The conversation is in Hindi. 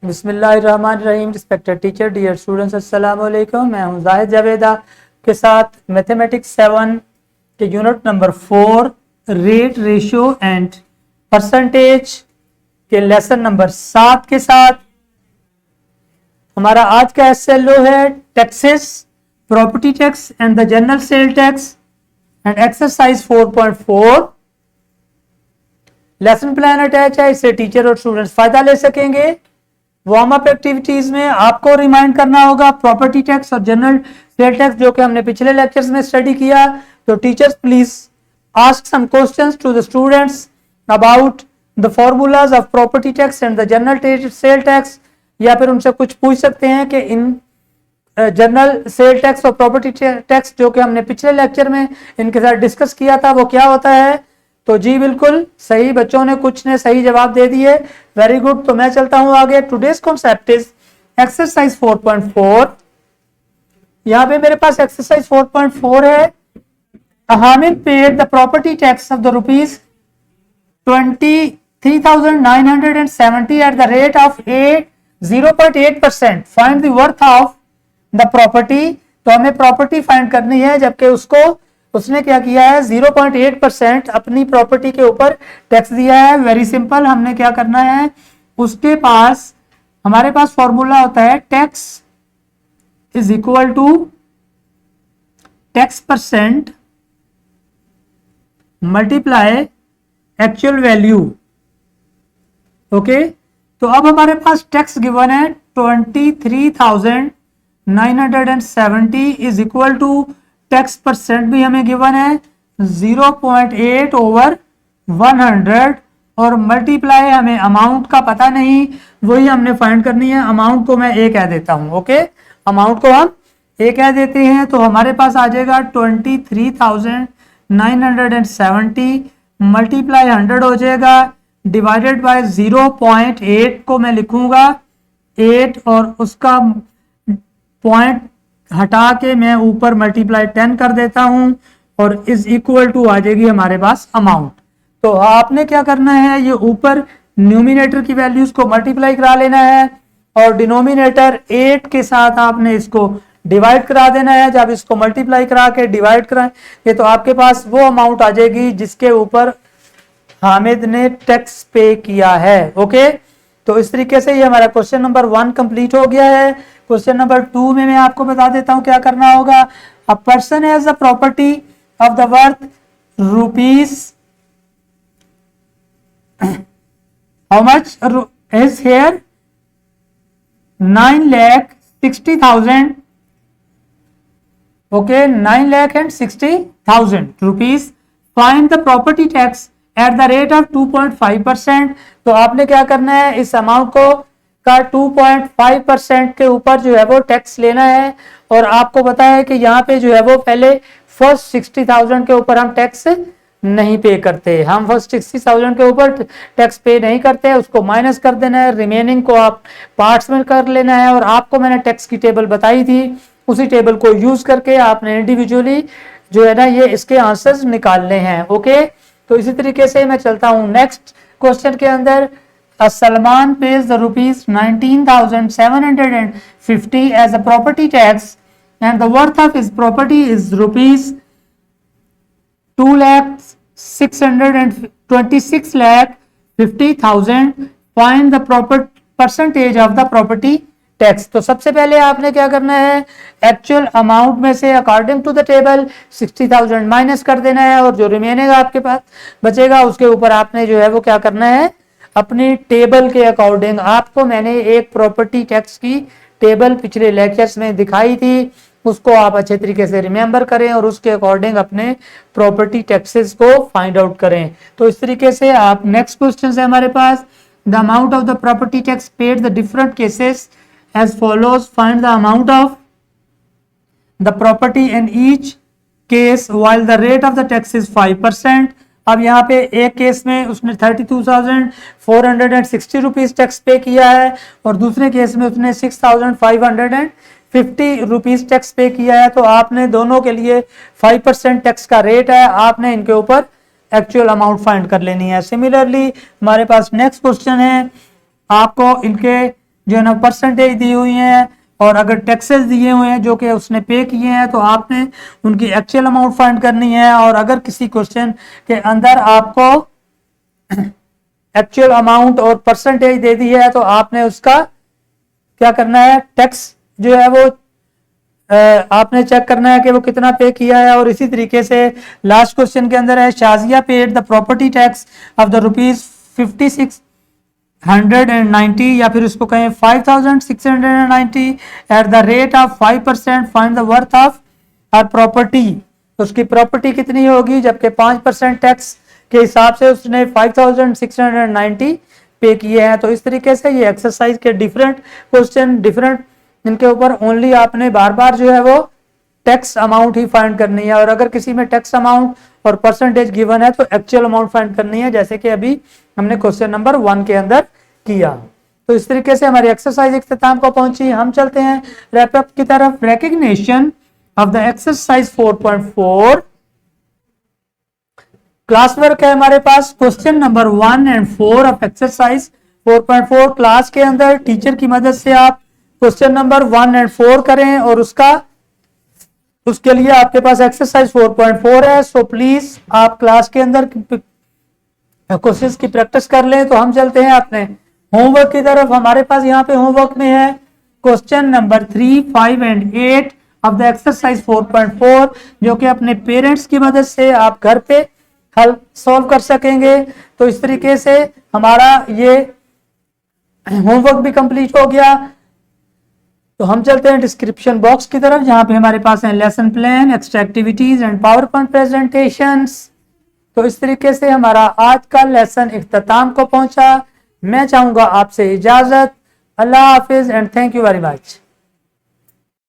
बिस्मिल्लाहिर्रहमानिर्रहीम। रिस्पेक्टेड टीचर, डियर स्टूडेंट्स, अस्सलाम वालेकुम। मैं हूं जाहिद जावेदा के साथ मैथमेटिक्स 7 के unit number 4 rate, ratio and percentage के लेसन नंबर 7 के साथ। हमारा आज का एसएलओ है taxes, property tax and the general sale tax and exercise 4.4। Lesson plan attach है, इससे टीचर और स्टूडेंट्स फायदा ले सकेंगे। वार्म अप एक्टिविटीज में आपको रिमाइंड करना होगा प्रॉपर्टी टैक्स और जनरल सेल टैक्स, जो कि हमने पिछले लेक्चर्स में स्टडी किया। तो teachers please ask some questions to the students about the formulas of property tax and the general sale tax, या फिर उनसे कुछ पूछ सकते हैं कि इन जनरल सेल टैक्स और प्रॉपर्टी टैक्स जो कि हमने पिछले लेक्चर में इनके साथ डिस्कस किया था वो क्या होता है। तो जी बिल्कुल सही, बच्चों ने कुछ ने सही जवाब दे दिए, वेरी गुड। तो मैं चलता हूं आगे। Today's concept is exercise 4.4। यहां पे मेरे पास एक्सरसाइज 4.4 है। Hamid paid the property tax of the rupees 23,970 at the rate of 0.8%। Find the worth of the property. तो हमें प्रॉपर्टी फाइंड करनी है, जबकि उसने क्या किया है 0.8% अपनी प्रॉपर्टी के ऊपर टैक्स दिया है। वेरी सिंपल, हमने क्या करना है, उसके पास हमारे पास फॉर्मूला होता है tax is equal to tax percent multiply actual value. Okay, तो अब हमारे पास टैक्स गिवन है 23,970 is equal to tax percent भी हमें गिवन है 0.8/100 और मल्टीप्लाई हमें अमाउंट का पता नहीं, वही हमने फाइंड करनी है। अमाउंट को मैं ए कह देता हूं। ओके, अमाउंट को हम ए कह देते हैं। तो हमारे पास आ जाएगा 23,970 मल्टीप्लाई 100 हो जाएगा, डिवाइडेड बाय 0.8 को मैं लिखूंगा 8 और उसका पॉइंट हटा के मैं ऊपर मल्टीप्लाई 10 कर देता हूं और इज इक्वल टू आ जाएगी हमारे पास अमाउंट। तो आपने क्या करना है, ये ऊपर न्यूमिनेटर की वैल्यूज को मल्टीप्लाई करा लेना है और डिनोमिनेटर 8 के साथ आपने इसको डिवाइड करा देना है। जब इसको मल्टीप्लाई करा के डिवाइड कराएंगे तो आपके पास वो अमाउंट आ जाएगी जिसके ऊपर हामिद ने टैक्स पे किया है। ओके, तो इस तरीके से ये हमारा क्वेश्चन नंबर 1 कंप्लीट हो गया है। क्वेश्चन नंबर 2 में मैं आपको बता देता हूं क्या करना होगा। A person has the property of the worth rupees, how much is here 9,60,000। Okay, 9,60,000 rupees. Find the property tax at the rate of 2.5%। तो आपने क्या करना है, इस अमाउंट को का 2.5% के ऊपर जो है वो टैक्स लेना है। और आपको पता है कि यहाँ पे जो है वो पहले फर्स्ट 60,000 के ऊपर हम टैक्स नहीं पे करते, हम फर्स्ट 60,000 के ऊपर टैक्स पे नहीं करते, उसको माइनस कर देना है, रिमेनिंग को आप पार्ट्स में कर लेना है। और आपको मैंने टैक्स की टेबल बताई थी, उसी टेबल को यूज करके आपने इंडिविजुअली जो है ना ये इसके आंसर्स निकालने हैं। ओके, तो इसी तरीके से मैं चलता हूं नेक्स्ट क्वेश्चन के अंदर। Salman pays the rupees 19,750 as a property tax and the worth of his property is rupees 2,626,50,000. Find the proper percentage of the property tax. तो सबसे पहले आपने क्या करना है, एक्चुअल अमाउंट में से according to the table 60,000 minus कर देना है और जो रिमेनिंग आपके पास बचेगा उसके ऊपर आपने जो है वो क्या करना है, अपनी टेबल के अकॉर्डिंग। आपको मैंने एक प्रॉपर्टी टैक्स की टेबल पिछले लेक्चर्स में दिखाई थी, उसको आप अच्छे तरीके से रिमेंबर करें और उसके अकॉर्डिंग अपने प्रॉपर्टी टैक्सेस को फाइंड आउट करें। तो इस तरीके से आप नेक्स्ट क्वेश्चन है हमारे पास, the amount of the property tax paid the different cases as follows. Find the amount of the property in each case while the rate of the tax is 5%। अब यहाँ पे एक केस में उसने 32,460 रुपीज टैक्स पे किया है और दूसरे केस में उसने 6,550 रुपीज टैक्स पे किया है। तो आपने दोनों के लिए 5% टैक्स का रेट है, आपने इनके ऊपर एक्चुअल अमाउंट फाइंड कर लेनी है। सिमिलरली हमारे पास नेक्स्ट क्वेश्चन है, आपको इनके जो है ना परसेंटेज दी हुई है, और अगर टैक्सेस दिए हुए हैं जो कि उसने पे किए हैं तो आपने उनकी एक्चुअल अमाउंट फाइंड करनी है। और अगर किसी क्वेश्चन के अंदर आपको एक्चुअल अमाउंट और परसेंटेज दे दी है तो आपने उसका क्या करना है, टैक्स जो है वो आपने चेक करना है कि वो कितना पे किया है। और इसी तरीके से लास्ट क्वेश्चन के अंदर है Shazia paid the property tax of the ₹5690 या फिर उसको कहें 5690 at the rate of 5%, find the worth of her property. उसकी प्रॉपर्टी कितनी होगी, जबकि 5% टैक्स के हिसाब से उसने 5690 पे किए हैं। तो इस तरीके से ये एक्सरसाइज के डिफरेंट क्वेश्चन, डिफरेंट इनके ऊपर ओनली आपने बार बार जो है वो टैक्स अमाउंट ही फाइंड करनी है। और अगर किसी में टैक्स अमाउंट और परसेंटेज गिवन है तो एक्चुअल अमाउंट फाइंड करनी है, जैसे कि अभी हमने क्वेश्चन नंबर 1 के अंदर किया। तो इस तरीके से हमारी एक्सरसाइज इख्तिताम को पहुंची। हम चलते हैं रैप अप की तरफ। Recognition of the exercise 4.4 class work है हमारे पास। क्वेश्चन नंबर 1 और 4 ऑफ एक्सरसाइज 4.4 क्लास के अंदर टीचर की मदद से आप क्वेश्चन नंबर 1 और 4 करें, और उसके लिए आपके पास एक्सरसाइज 4.4 है। सो प्लीज आप क्लास के अंदर क्वेश्चंस की प्रैक्टिस कर लें। तो हम चलते हैं अपने होमवर्क की तरफ। हमारे पास यहाँ पे होमवर्क में है question number 3, 5 and 8 of the exercise 4.4, जो कि अपने पेरेंट्स की मदद से आप घर पे हल सॉल्व कर सकेंगे। तो इस तरीके से हमारा ये होमवर्क भी कंप्लीट हो गया। तो हम चलते हैं डिस्क्रिप्शन बॉक्स की तरफ, जहां पे हमारे पास है lesson plan, extra activities and power point presentations. तो इस तरीके से हमारा आज का लेसन इख्तिताम को पहुंचा। मैं चाहूंगा आपसे इजाजत। अल्लाह हाफिज and thank you very much.